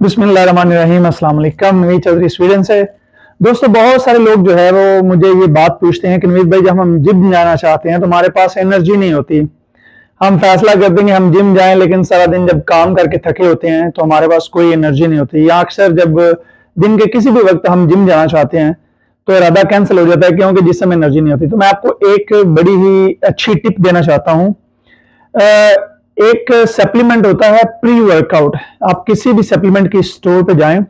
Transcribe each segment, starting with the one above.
बिस्मिल्लाहिर्रहमानिर्रहीम। अस्सलाम वालेकुम। नवीद चौधरी स्वीडन से। दोस्तों, बहुत सारे लोग जो है वो मुझे ये बात पूछते हैं कि नवीद भाई, जब हम जिम जाना चाहते हैं तो हमारे पास एनर्जी नहीं होती। हम फैसला करते हैं कि हम जिम जाएं, लेकिन सारा दिन जब काम करके थके होते हैं तो हमारे पास कोई एनर्जी नहीं होती। या अक्सर जब दिन के किसी भी वक्त हम जिम जाना चाहते हैं तो इरादा कैंसिल हो जाता है, क्योंकि जिसमें एनर्जी नहीं होती। तो मैं आपको एक बड़ी ही अच्छी टिप देना चाहता हूँ। एक सप्लीमेंट होता है प्री वर्कआउट। आप किसी भी सप्लीमेंट की स्टोर पे जाएं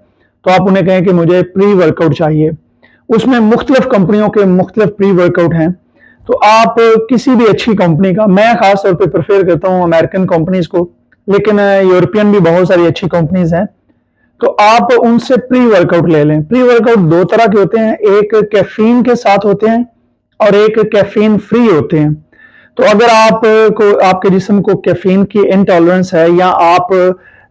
तो आप उन्हें कहें कि मुझे प्री वर्कआउट चाहिए। उसमें मुख्तलिफ कंपनियों के मुख्तलिफ प्री वर्कआउट हैं। तो आप किसी भी अच्छी कंपनी का, मैं खास तौर पे प्रेफर करता हूं अमेरिकन कंपनीज को, लेकिन यूरोपियन भी बहुत सारी अच्छी कंपनीज हैं। तो आप उनसे प्री वर्कआउट ले लें। प्री वर्कआउट दो तरह के होते हैं, एक कैफीन के साथ होते हैं और एक कैफीन फ्री होते हैं। तो अगर आपके जिस्म को कैफीन की इंटॉलरेंस है या आप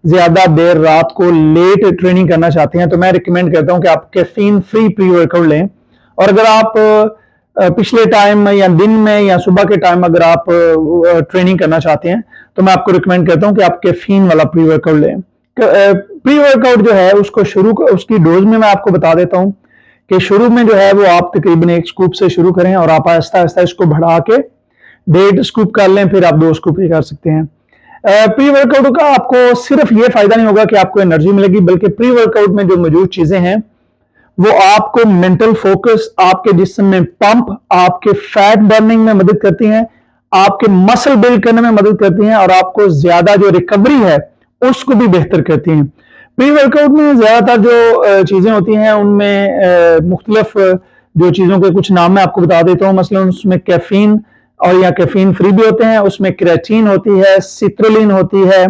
ज्यादा देर रात को लेट ट्रेनिंग करना चाहते हैं तो मैं रिकमेंड करता हूं कि आप कैफीन फ्री प्री वर्कआउट लें। और अगर आप पिछले टाइम या दिन में या सुबह के टाइम अगर आप ट्रेनिंग करना चाहते हैं तो मैं आपको रिकमेंड करता हूं कि आप कैफीन वाला प्री वर्कआउट लें। प्री वर्कआउट जो है उसकी डोज में मैं आपको बता देता हूं कि शुरू में जो है वो आप तकरीबन 1 स्कूप से शुरू करें और आप आहिस्ता आहिस्ता इसको बढ़ा के 1.5 स्कूप कर लें, फिर आप 2 स्कूप ही कर सकते हैं। प्री वर्कआउट का आपको सिर्फ ये फायदा नहीं होगा कि आपको एनर्जी मिलेगी, बल्कि प्री वर्कआउट में जो मौजूद चीजें हैं वो आपको मेंटल फोकस, आपके जिस्म में पंप, आपके फैट बर्निंग में मदद करती हैं, आपके मसल बिल्ड करने में मदद करती हैं और आपको ज्यादा जो रिकवरी है उसको भी बेहतर करती हैं। प्री वर्कआउट में ज्यादातर जो चीजें होती हैं उनमें मुख्तलिफ जो चीजों के कुछ नाम मैं आपको बता देता हूँ। मसलन उसमें कैफीन और या कैफीन फ्री भी होते हैं, उसमें क्रेटीन होती है, सिट्रुलिन होती है,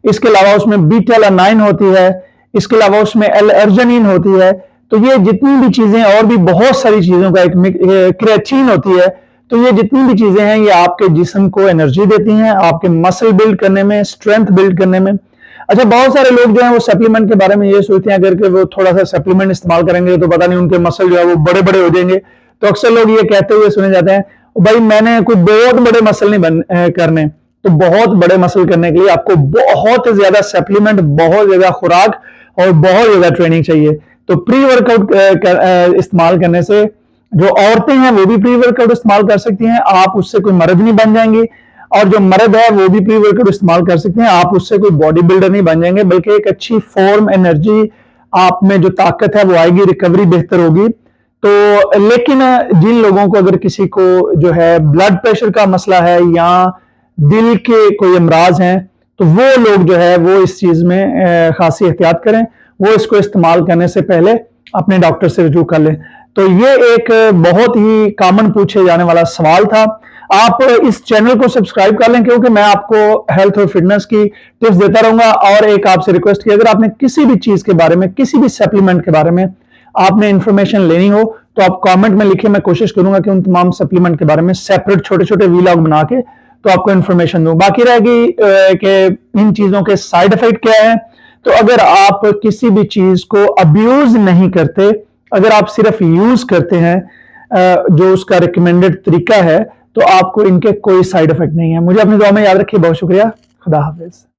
इसके अलावा उसमें बीटा अलानाइन होती है, इसके अलावा उसमें एल-अर्जिनिन होती है। तो ये जितनी भी चीजें, और भी बहुत सारी चीजों का एक क्रेटीन होती है। तो ये जितनी भी चीजें हैं ये आपके जिस्म को एनर्जी देती हैं, आपके मसल बिल्ड करने में, स्ट्रेंथ बिल्ड करने में। अच्छा, बहुत सारे लोग जो है वो सप्लीमेंट के बारे में ये सोचते हैं अगर कि वो थोड़ा सा सप्लीमेंट इस्तेमाल करेंगे तो पता नहीं उनके मसल जो है वो बड़े बड़े हो जाएंगे। तो अक्सर लोग ये कहते हुए सुने जाते हैं, भाई मैंने कोई बहुत बड़े मसल नहीं करने। तो बहुत बड़े मसल करने के लिए आपको बहुत ज्यादा सप्लीमेंट, बहुत ज्यादा खुराक और बहुत ज्यादा ट्रेनिंग चाहिए। तो प्री वर्कआउट इस्तेमाल करने से जो औरतें हैं वो भी प्री वर्कआउट इस्तेमाल कर सकती हैं, आप उससे कोई मर्द नहीं बन जाएंगी। और जो मर्द है वो भी प्री वर्कआउट इस्तेमाल कर सकते हैं, आप उससे कोई बॉडी बिल्डर नहीं बन जाएंगे, बल्कि एक अच्छी फॉर्म, एनर्जी, आप में जो ताकत है वो आएगी, रिकवरी बेहतर होगी। तो लेकिन जिन लोगों को, अगर किसी को जो है ब्लड प्रेशर का मसला है या दिल के कोई अमराज हैं, तो वो लोग जो है वो इस चीज में खासी एहतियात करें। वो इसको इस्तेमाल करने से पहले अपने डॉक्टर से रजू कर लें। तो ये एक बहुत ही कॉमन पूछे जाने वाला सवाल था। आप इस चैनल को सब्सक्राइब कर लें, क्योंकि मैं आपको हेल्थ और फिटनेस की टिप्स देता रहूंगा। और एक आपसे रिक्वेस्ट की, अगर आपने किसी भी चीज के बारे में, किसी भी सप्लीमेंट के बारे में आपने इंफॉर्मेशन लेनी हो तो आप कमेंट में लिखिए। मैं कोशिश करूंगा कि उन तमाम सप्लीमेंट के बारे में सेपरेट छोटे छोटे वीलॉग बना के तो आपको इंफॉर्मेशन दूं। बाकी रहेगी कि इन चीजों के साइड इफेक्ट क्या है। तो अगर आप किसी भी चीज को अब्यूज नहीं करते, अगर आप सिर्फ यूज करते हैं जो उसका रिकमेंडेड तरीका है, तो आपको इनके कोई साइड इफेक्ट नहीं है। मुझे अपनी दुआ में याद रखिए। बहुत शुक्रिया। खुदा हाफिज।